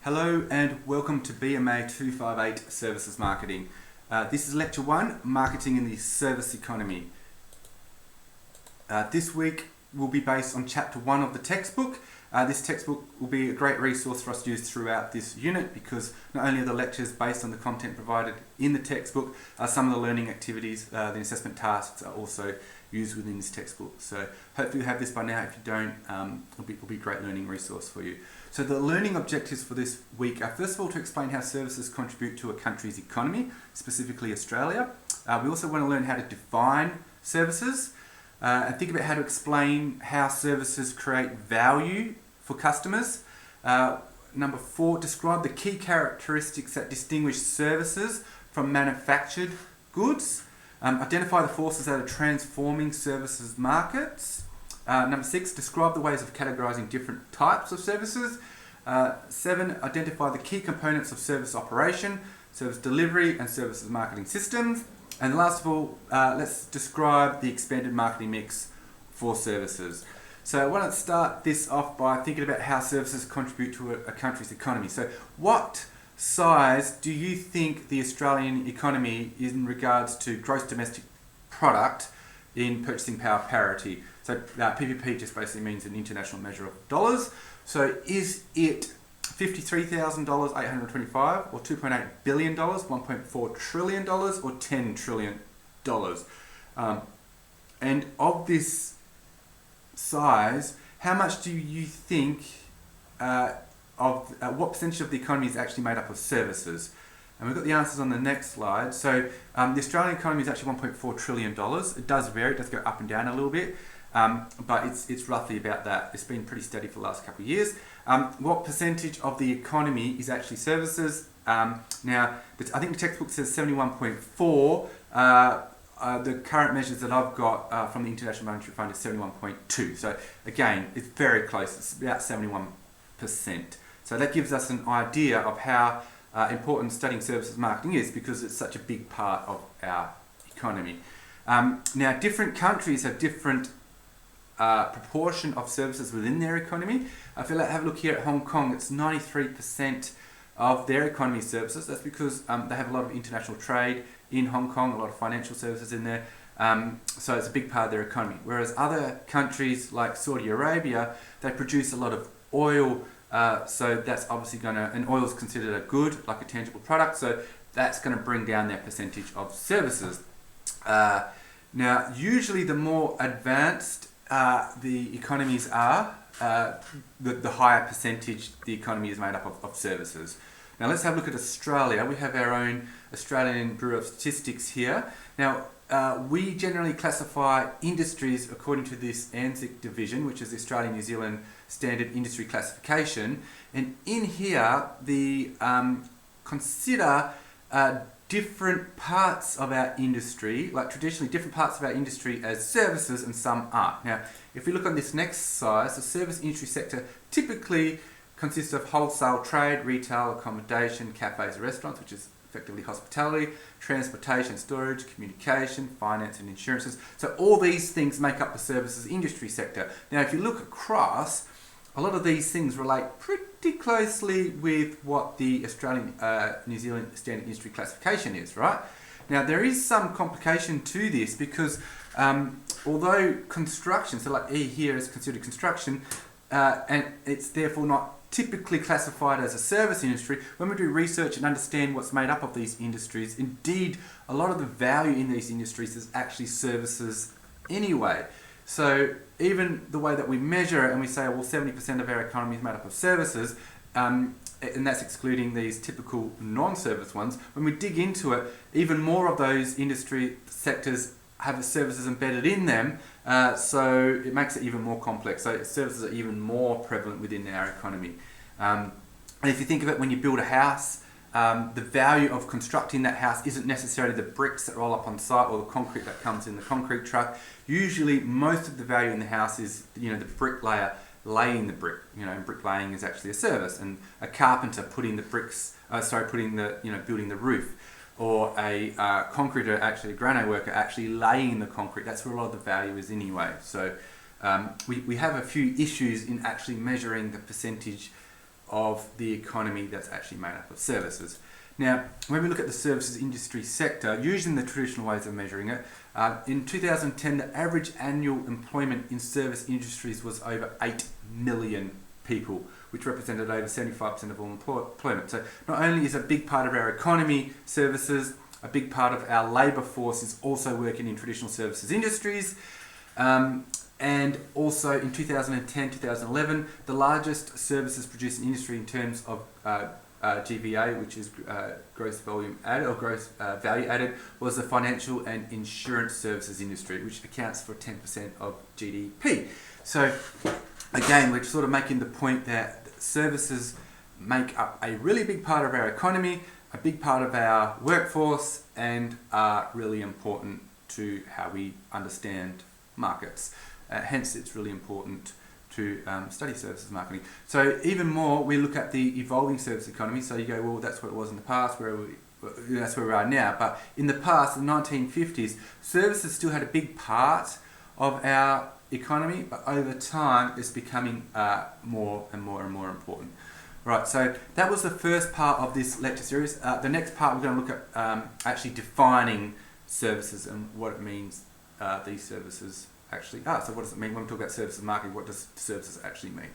Hello and welcome to BMA 258 Services Marketing. This is Lecture 1, Marketing in the Service Economy. This week will be based on Chapter 1 of the textbook. This textbook will be a great resource for us to use throughout this unit because not only are the lectures based on the content provided in the textbook, some of the learning activities, the assessment tasks are also used within this textbook. So hopefully you have this by now. If you don't, it'll be a great learning resource for you. So the learning objectives for this week are first of all to explain how services contribute to a country's economy, specifically Australia. We also want to learn how to define services and think about how to explain how services create value for customers. Number 4, describe the key characteristics that distinguish services from manufactured goods. Identify the forces that are transforming services markets. Number 6, describe the ways of categorizing different types of services. 7, identify the key components of service operation, service delivery and services marketing systems. And last of all, let's describe the expanded marketing mix for services. So why don't I start this off by thinking about how services contribute to a country's economy. So what size do you think the Australian economy is in regards to gross domestic product in purchasing power parity? So PPP just basically means an international measure of dollars. So is it $53,825 or $2.8 billion, $1.4 trillion or $10 trillion? And of this size, how much do you think what percentage of the economy is actually made up of services? And we've got the answers on the next slide. So the Australian economy is actually $1.4 trillion. It does vary, it does go up and down a little bit, but it's roughly about that. It's been pretty steady for the last couple of years. What percentage of the economy is actually services? Now, I think the textbook says 71.4. The current measures that I've got from the International Monetary Fund is 71.2. So again, it's very close. It's about 71%. So that gives us an idea of how important studying services marketing is because it's such a big part of our economy. Now, different countries have different proportion of services within their economy. If you have a look here at Hong Kong, it's 93% of their economy services. That's because they have a lot of international trade in Hong Kong, a lot of financial services in there. So it's a big part of their economy. Whereas other countries like Saudi Arabia, they produce a lot of oil. So that's obviously and oil is considered a good, like a tangible product. So that's going to bring down their percentage of services. Now, usually the more advanced the economies are, the higher percentage the economy is made up of services. Now let's have a look at Australia. We have our own Australian Bureau of Statistics here. Now we generally classify industries according to this ANZIC division, which is the Australian New Zealand Standard Industry Classification. And in here, consider different parts of our industry, like traditionally different parts of our industry as services and some aren't. Now, if we look on this next size, the service industry sector typically consists of wholesale trade, retail, accommodation, cafes, restaurants, which is effectively hospitality, transportation, storage, communication, finance and insurances. So all these things make up the services industry sector. Now, if you look across, a lot of these things relate pretty closely with what the Australian New Zealand Standard Industry Classification is, right? Now, there is some complication to this because although construction, so like E here is considered construction, and it's therefore not typically classified as a service industry, when we do research and understand what's made up of these industries, indeed, a lot of the value in these industries is actually services anyway. So even the way that we measure it and we say, well, 70% of our economy is made up of services, and that's excluding these typical non-service ones, when we dig into it, even more of those industry sectors have services embedded in them, so it makes it even more complex. So services are even more prevalent within our economy. And if you think of it, when you build a house, the value of constructing that house isn't necessarily the bricks that roll up on site or the concrete that comes in the concrete truck. Usually most of the value in the house is the bricklayer laying the brick. Bricklaying is actually a service, and a carpenter putting the bricks, building the roof, or a concreter, actually a grano worker actually laying the concrete. That's where a lot of the value is anyway. So we have a few issues in actually measuring the percentage of the economy that's actually made up of services. Now, when we look at the services industry sector, using the traditional ways of measuring it, in 2010 the average annual employment in service industries was over 8 million people, which represented over 75% of all employment. So not only is a big part of our economy services, a big part of our labour force is also working in traditional services industries. And also in 2010, 2011, the largest services producing industry in terms of GVA, which is gross volume added or gross value added, was the financial and insurance services industry, which accounts for 10% of GDP. So again, we're sort of making the point that services make up a really big part of our economy, a big part of our workforce, and are really important to how we understand markets. Hence, it's really important to study services marketing. So even more, we look at the evolving service economy. So you go, well, that's what it was in the past, that's where we are now. But in the past, the 1950s, services still had a big part of our economy, but over time, it's becoming more and more and more important. Right, so that was the first part of this lecture series. The next part, we're going to look at actually defining services and what it means these services actually are. So what does it mean when we talk about services marketing? What does services actually mean?